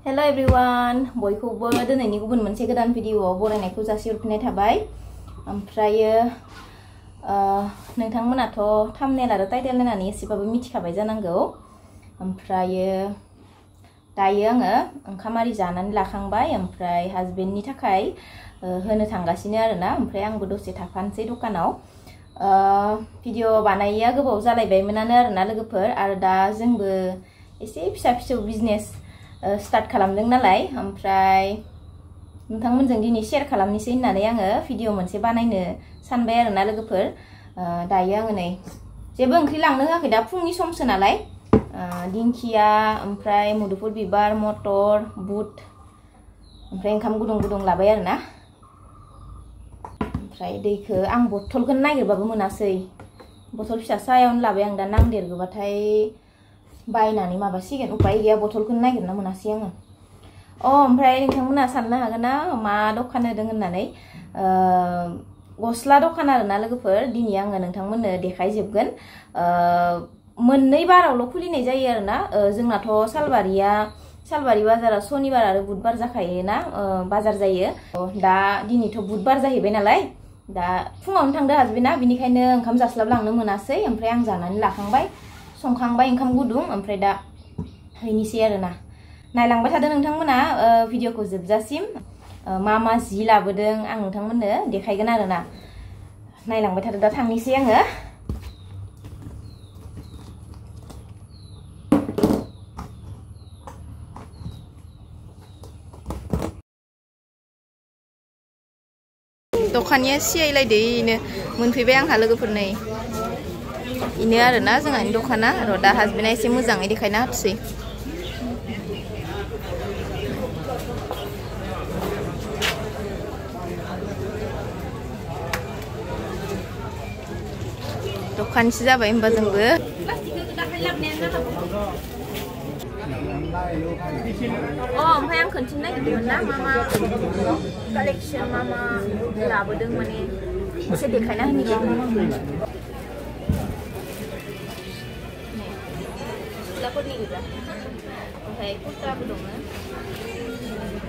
Hello everyone, बयखौबो दिनैनि गुबुन मोनसे गोदान भिडिअआव बरायनायखौ जासिहरफिननाय थाबाय। ओमफ्रायो नोंथांमोनाथ' थाम्बनेल आरो टाइटेल नायनानै एसेबाबो मिथिखाबाय जानांगौ। ओमफ्रायो दायो आङो ओंखाम आरि जानानै लाखांबाय, ओमफ्राय हासबेन्डनि थाखाय होनो थांगासिनो आरोना। ओमफ्राय आंबो दसे थाफानोसै दखानाव। भिडिअ बानायैया गोबाव जालायबायमोनानो आरोना लोगोफोर, आरो दा जोंबो एसे फिसा फिसौ बिजनेस स्टार्ट खालामदों नालाय, ओमफ्राय नोंथांमोनजों दिनै शेयार खालामनोसै होननानै आङो भिडिअ मोनसे बानायनो सानबाय आरोना लोगोफोर। दायो आङो नै जेबो ओंख्रि लांनो होआखै, दा फुंनि समसो नालाय। दिंखिया, ओमफ्राय मुदुफुल बिबार, मटर, बुट, ओमफ्राय ओंखाम गुदुं गुदुं लाबाय आरोना। ओमफ्राय दैखौ आं बथलखौनो नागिरबाबो मोनासै, बथल फिसा सायावनो लाबाय आं। दा नांदेरगौबाथाय बायनानै माबासिगोन, उपाय गैया, बथलखौनो नागिरना मोनासै आङो। ओमफ्राय नोंथांमोना साननो हागोन ना मा दखान होदों होननानै। गस्ला दखान आरोना लोगोफोर। दिनै आङो नोंथांमोननो देखायजोबगोन। मोननै बारावल' खुलिनाय जायो आरोना। जोंनाथ' सालबारि बाजारा सनिबार आरो बुधबार जाखायोना, बाजार जायो। दा दिनैथ' बुधबार जाहैबाय नालाय, दा फुङावनो थांदो हासबेन्डआ, बिनिखायनो ओंखाम जास्लाबलांनो मोनासै। ओमफ्राय आं जानानै लाखांबाय, संखांबाय ओंखाम गुदुं। ओमफ्राय दा हैनोसै आरोना। नायलांबाय थादो नोंथांमोना भिडिअखौ जोबजासिम। मा मा जि लाबोदों आं नोंथांमोननो देखायगोन आरोना। नायलांबाय थादो, दा थांनोसै आङो। दखानिया सियायलायदो, इनो मोनफैबाय आंहा लोगोफोर। नै इनो आरोना जोंहानि दखाना। र' दा हासबेन्डआ एसे मोजाङै देखायना होथोसै। दखानसो जाबाय होमबा जोंबो। ओमफ्राय आं खोन्थिनो नागिरदोंमोन ना मा मा कालेक्सन, मा मा लाबोदों, माने एसे देखायना होनि। सिख्लाफोरनि गोजा, ओमफ्राय कुर्ताबो दङ,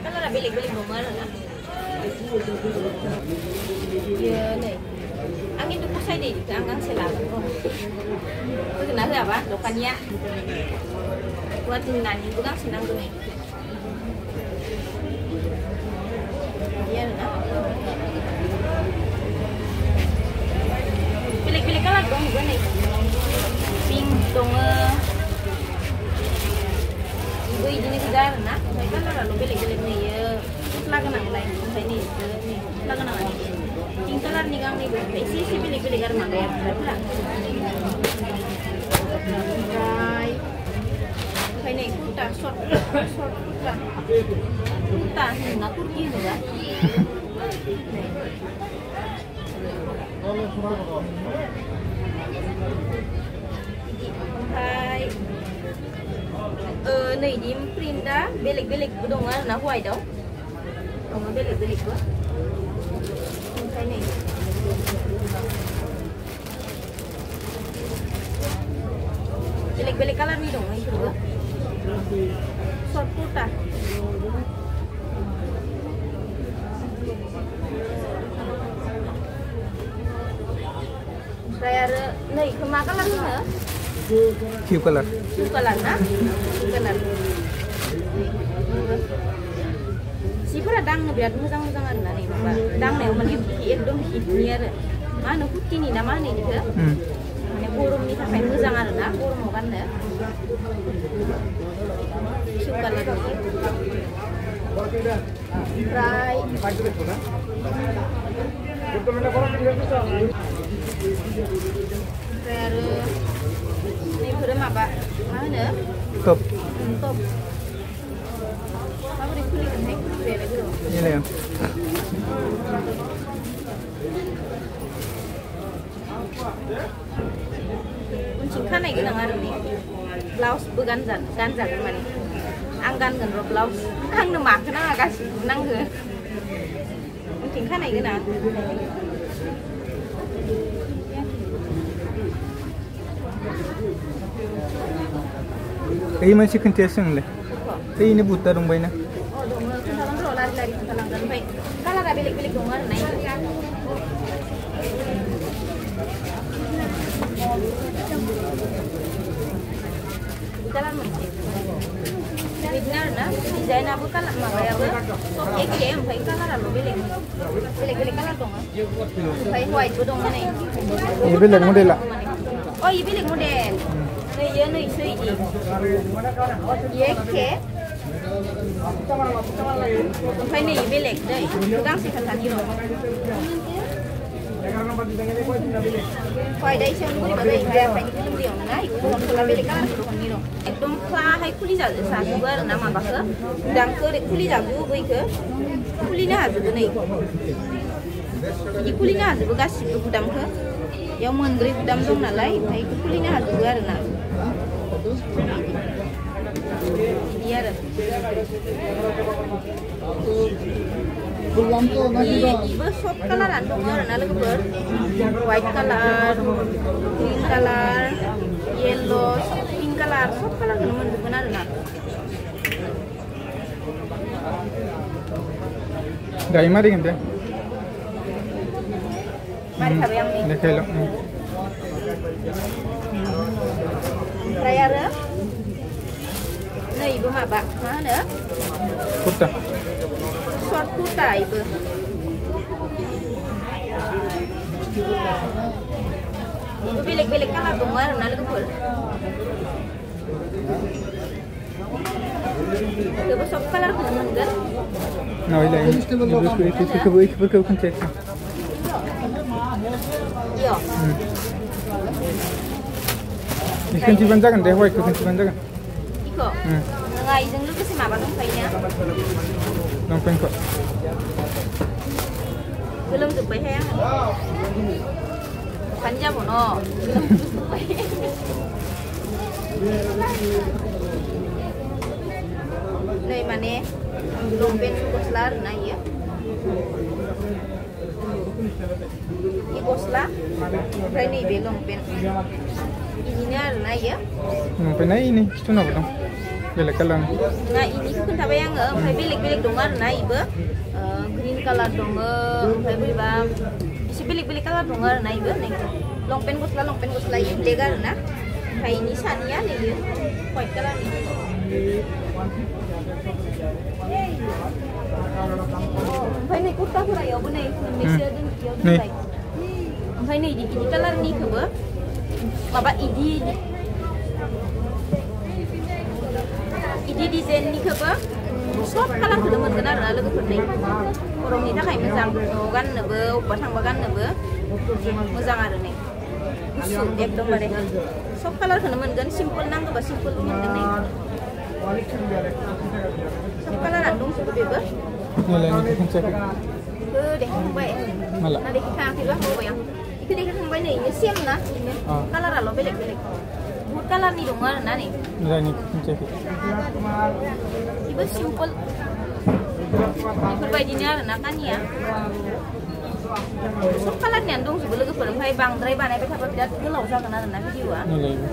कालारा बेलेग बेलेग दङ आरोना। बियो नै आं खिन्थु फसायदों, आं गांसे लागोन र'। होगोन ना होआबा दखानिया। गुवाहाटीनि नानिबो गांसे नांगौ नै, बिदि आरोना। बेलेग बेलेग कालार दं बेबो नै, पिंक दङ, बेबो बिदिनो गोजा आरोना। ओमफ्राय कालाराल' बेलेग बेलेग नुयो, फस्ला गोनांलाय। ओमफ्राय नै फस्ला गोनाङा पिंक कालारनि गांनैबो, एसे एसे बेलेग बेलेग आरो माबाया बिबारफोरा। ओमफ्राय नै कुर्ता, सर्ट कुर्ता होनोना कुर्ति होनोबा। ओमफ्राय नै दि प्रिन्टआ बेलेग बेलेगबो दङ आरोना, हवाइटआव दङ बेलेग बेलेगबो। ओमफ्राय नै बेलेग बेलेग कालारनि दङ बेफोरबो। सर्ट कुर्ता, ओमफ्राय आरो नै इखौ मा कालार होनो? किउ कालार ना, किउ कालार। जिफोरा दांनो बिराद मोजां मोजां आरोना। नै माबा दांनायाव माने एकदम हिटनि आरो, मा होनो कुर्तिनि ना मा होनो इदिखौ, माने गरमनि थाखाय मोजां आरोना, गरमाव गाननो। किउ कालारनि। ओमफ्राय आरो नैफोरो माबा मा होनो, टप। माबोरै खुलिगोनहाय, खुलिबाय उनथिं खानाय गोनां आरो नै ब्लाउसबो गानजागोन माने। आं गानगोन र' ब्लाउस, आंनो माखो नाङा, गासिबो नांगो। उनथिं खानाय गोनां। ओइ मोनसे खोन्थियासो सोंलाय। ini buta dong bayna. Oh, dong, kentalan tuh lari-lari kentalan dan baik. Kalau ada belik-belik dong, nah itu kan. Jalan mesti. Benar na, desain apa kan makanya apa? Yang baik kan ada belik. Belik-belik kan dong. Baik white dong mana ini? Ini belik model lah. Oh, ini belik model. Nih ya nih sih. Ye ke? Phải này bên lệch đây, đang xịt thật nhiều. Phải đây xem cũng có đây, phải phải những điều này, cũng là bên lệch các bạn cũng nhiều. Ekdom pha hay kuli giả sa sugar nama baka, đang cơ để kuli giả dulu gue ke, kuli na hazır này. Jadi kuli na hazır bekas itu kudam ke, yang memberi kudam dong nalai, hay kuli na hazır na. Iya dah. Ibu shop coloran dong orang nak lebar, white color, green color, yellow, pink color, shop color kan mana benar nak. Gaya mari kan dia? Mari kau yang ni. Dekat lo. Raya Ibu mak bak mana? Kurta. Short kurta ibu. Ibu bilik-bilik kan lah tunggu ada nak pul. Ibu short color kan mungkin. No, ini. Ibu kau kan cek. Iya. Ikan ciban jangan deh, white ikan ciban jangan. Iko. Ngai jeng lu kasi mabang kayaknya. Dompeng kok. Belum sampai ya. Panjang mono. Belum sampai. Nih mana? Dompeng koslar nah ya. Ikosla. Berani belum pen. Ini nah ya. Dompeng ini, itu apa dong? Belik color. Nah ini kan tapi yang belik-belik dongar nah ibu green color dongar, beli bang. Isi belik-belik color dongar nah ibu nih. Longpen gosla ini legar nah. Kayak ini sania nih ya. White color ini. Phải này cút tao lại ở bên này, mình sẽ đi này. Phải này đi ini color nih ke bơ. Maba Idi desain ni ke ba? Shop color ke demen kenar na lego pernai. Orang ni tak kayak mezang gan nebe, batang bagan nebe. Mezang ada nih. Busuk ekdom bare. Shop color ke demen gan simple nang ke ba simple demen kan nih. Shop color andung sudah beba. Nilai ini kan cek. Deh baik. Malah. Nanti kita tiba mau yang. Itu deh kan baik nih, siam nah. Color alo belek-belek. Buat color ni dongar nah nih. Nilai ini kan cek. Ibu simple. Diperbaikinya nah kan ya. Shop color ni andung sebelum ke perempai bang dry banai pe thapa tidak gelau sa kana nah video ah. Nilai ini.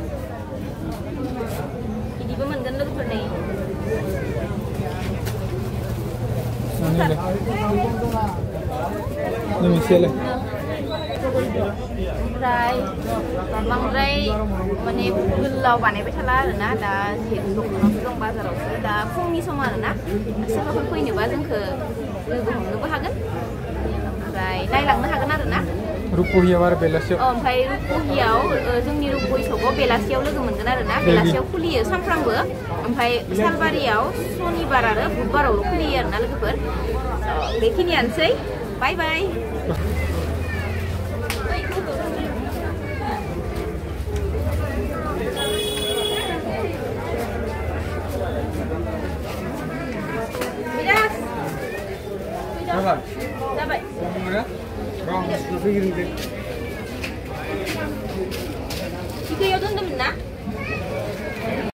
Idi ba man gan lego pernai. Nilai. Ini misalnya. Mangrai माने गोलाव बानायबाय थाला आरोना दा जिहेतु दखानावसो दं बाजारावसो दा फुंनि सम आरोना सोरबाफोर फैनोबा जोंखौ लोगो हमनोबो हागोन ओमफ्राय नायलांनो हागोन आरोना रुपहियाव आरो बेलासियाव ओमफ्राय रुपहियाव जोंनि रुपहि सकआव बेलासियाव लोगो मोनगोन आरोना बेलासियाव खुलियो सानफ्रामबो ओमफ्राय सालबारियाव सनिबार आरो बुधबारावल' खुलियो आरोना लोगोफोर बेखिनियानोसै bye bye Dapat. Ikaw yung doon na?